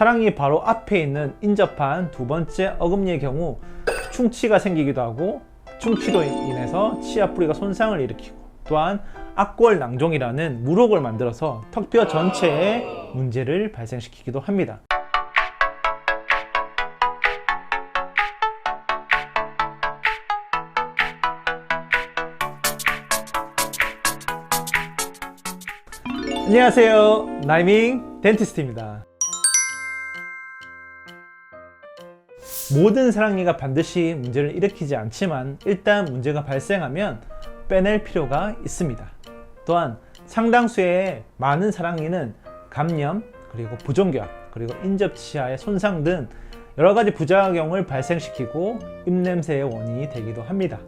사랑니 바로 앞에 있는 인접한 두 번째 어금니의 경우 충치가 생기기도 하고, 충치로 인해서 치아 뿌리가 손상을 일으키고, 또한 악골 낭종이라는 물혹을 만들어서 턱뼈 전체에 문제를 발생시키기도 합니다. 안녕하세요, 나이밍 덴티스트입니다. 모든 사랑니가 반드시 문제를 일으키지 않지만 일단 문제가 발생하면 빼낼 필요가 있습니다. 또한 상당수의 많은 사랑니는 감염, 그리고 부종교합, 그리고 인접치아의 손상 등 여러가지 부작용을 발생시키고 입냄새의 원인이 되기도 합니다.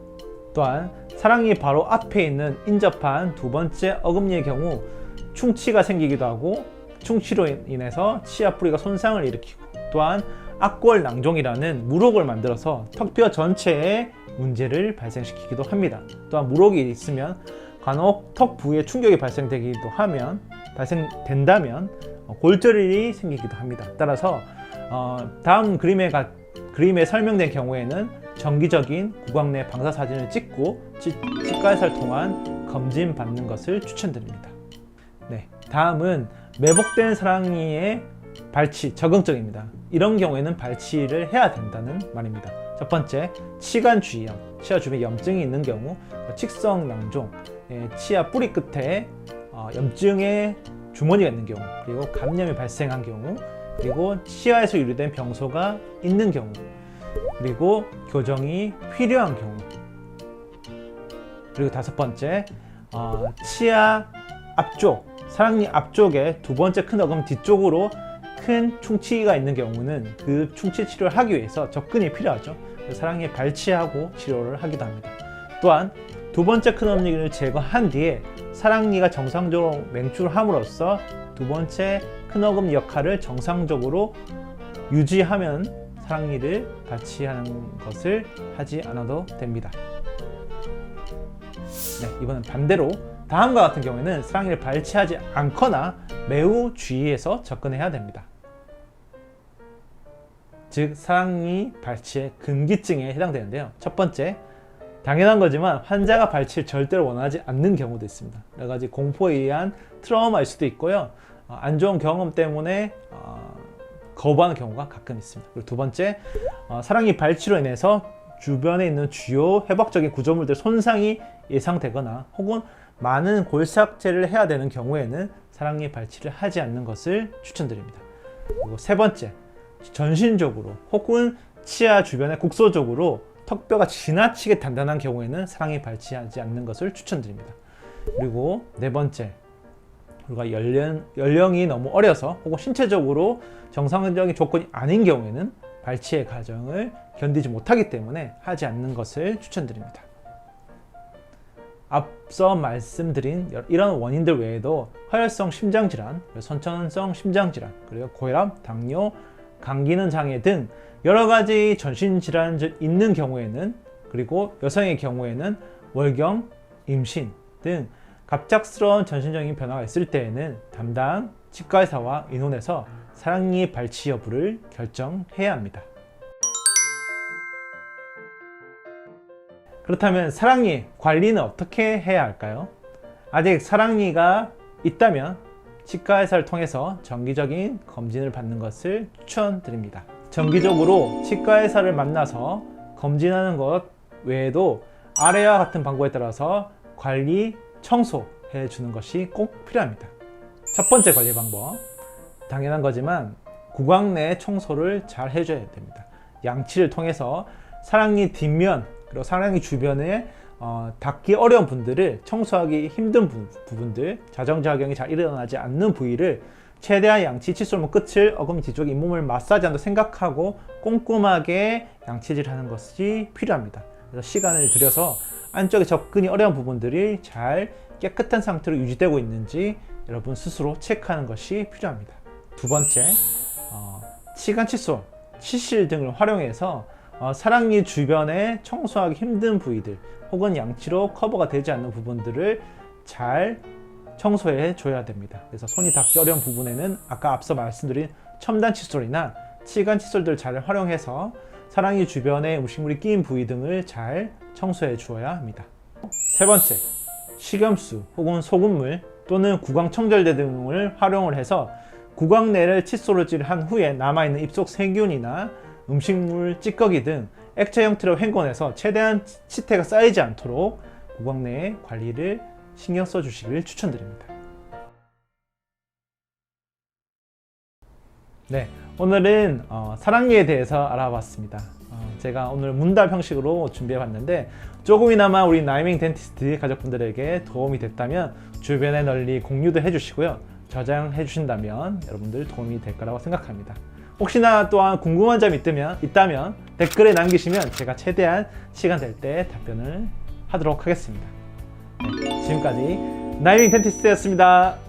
또한 사랑니 바로 앞에 있는 인접한 두 번째 어금니의 경우 충치가 생기기도 하고, 충치로 인해서 치아 뿌리가 손상을 일으키고, 또한 악골 낭종이라는 물혹을 만들어서 턱뼈 전체에 문제를 발생시키기도 합니다. 또한 물혹이 있으면 간혹 턱 부위에 충격이 발생된다면 골절이 생기기도 합니다. 따라서 다음 그림에 설명된 경우에는 정기적인 구강 내 방사 사진을 찍고 치과의사를 통한 검진 받는 것을 추천드립니다. 네, 다음은 매복된 사랑니의 발치, 적응증입니다. 이런 경우에는 발치를 해야 된다는 말입니다. 첫 번째, 치간 주위염, 치아 주변에 염증이 있는 경우, 칙성 낭종, 치아 뿌리 끝에 염증의 주머니가 있는 경우, 그리고 감염이 발생한 경우, 그리고 치아에서 유래된 병소가 있는 경우, 그리고 교정이 필요한 경우, 그리고 다섯 번째, 치아 앞쪽, 사랑니 앞쪽에 두 번째 큰 어금 뒤쪽으로 큰 충치가 있는 경우는 그 충치 치료를 하기 위해서 접근이 필요하죠. 사랑니에 발치하고 치료를 하기도 합니다. 또한 두 번째 큰 어금니를 제거한 뒤에 사랑니가 정상적으로 맹출함으로써 두 번째 큰 어금니 역할을 정상적으로 유지하면 사랑니를 발치하는 것을 하지 않아도 됩니다. 네, 이번엔 반대로 다음과 같은 경우에는 사랑니를 발치하지 않거나 매우 주의해서 접근해야 됩니다. 즉, 사랑니 발치의 금기증에 해당되는데요. 첫 번째, 당연한 거지만 환자가 발치를 절대로 원하지 않는 경우도 있습니다. 여러 가지 공포에 의한 트라우마일 수도 있고요. 안 좋은 경험 때문에 거부하는 경우가 가끔 있습니다. 그리고 두 번째, 사랑니 발치로 인해서 주변에 있는 주요 회복적인 구조물들 손상이 예상되거나 혹은 많은 골삭제를 해야 되는 경우에는 사랑니 발치를 하지 않는 것을 추천드립니다. 그리고 세 번째, 전신적으로 혹은 치아 주변에 국소적으로 턱뼈가 지나치게 단단한 경우에는 사랑니 발치하지 않는 것을 추천드립니다. 그리고 네 번째, 우리가 연령이 너무 어려서 혹은 신체적으로 정상적인 조건이 아닌 경우에는 발치의 과정을 견디지 못하기 때문에 하지 않는 것을 추천드립니다. 앞서 말씀드린 이런 원인들 외에도 허혈성 심장질환, 선천성 심장질환, 그리고 고혈압, 당뇨, 감기능 장애 등 여러 가지 전신질환이 있는 경우에는, 그리고 여성의 경우에는 월경, 임신 등 갑작스러운 전신적인 변화가 있을 때에는 담당 치과의사와 의논해서 사랑니 발치 여부를 결정해야 합니다. 그렇다면 사랑니 관리는 어떻게 해야 할까요? 아직 사랑니가 있다면 치과의사를 통해서 정기적인 검진을 받는 것을 추천드립니다. 정기적으로 치과의사를 만나서 검진하는 것 외에도 아래와 같은 방법에 따라서 관리, 청소해 주는 것이 꼭 필요합니다. 첫 번째 관리 방법, 당연한 거지만 구강 내 청소를 잘 해줘야 됩니다. 양치를 통해서 사랑니 뒷면, 그리고 사랑니 주변에 닿기 어려운 분들을, 청소하기 힘든 부분들, 자정작용이 잘 일어나지 않는 부위를 최대한 양치 칫솔목 끝을 어금니 뒤쪽 잇몸을 마사지한다 생각하고 꼼꼼하게 양치질하는 것이 필요합니다. 그래서 시간을 들여서 안쪽에 접근이 어려운 부분들이 잘 깨끗한 상태로 유지되고 있는지 여러분 스스로 체크하는 것이 필요합니다. 두 번째, 치간 칫솔, 치실 등을 활용해서 사랑니 주변에 청소하기 힘든 부위들 혹은 양치로 커버가 되지 않는 부분들을 잘 청소해 줘야 됩니다. 그래서 손이 닿기 어려운 부분에는 아까 앞서 말씀드린 첨단 칫솔이나 치간 칫솔들을 잘 활용해서 사랑니 주변에 음식물이 끼인 부위 등을 잘 청소해 주어야 합니다. 세 번째, 식염수 혹은 소금물 또는 구강청결제 등을 활용을 해서 구강 내를 칫솔로 한 후에 남아있는 입속 세균이나 음식물, 찌꺼기 등 액체 형태로 헹궈내서 최대한 치태가 쌓이지 않도록 구강 내의 관리를 신경 써 주시길 추천드립니다. 네, 오늘은 사랑니에 대해서 알아봤습니다. 제가 오늘 문답 형식으로 준비해 봤는데 조금이나마 우리 나이밍 덴티스트 가족분들에게 도움이 됐다면 주변에 널리 공유도 해주시고요. 저장해 주신다면 여러분들 도움이 될 거라고 생각합니다. 혹시나 또한 궁금한 점이 있다면 댓글에 남기시면 제가 최대한 시간 될 때 답변을 하도록 하겠습니다. 네, 지금까지 나이밍 덴티스트였습니다.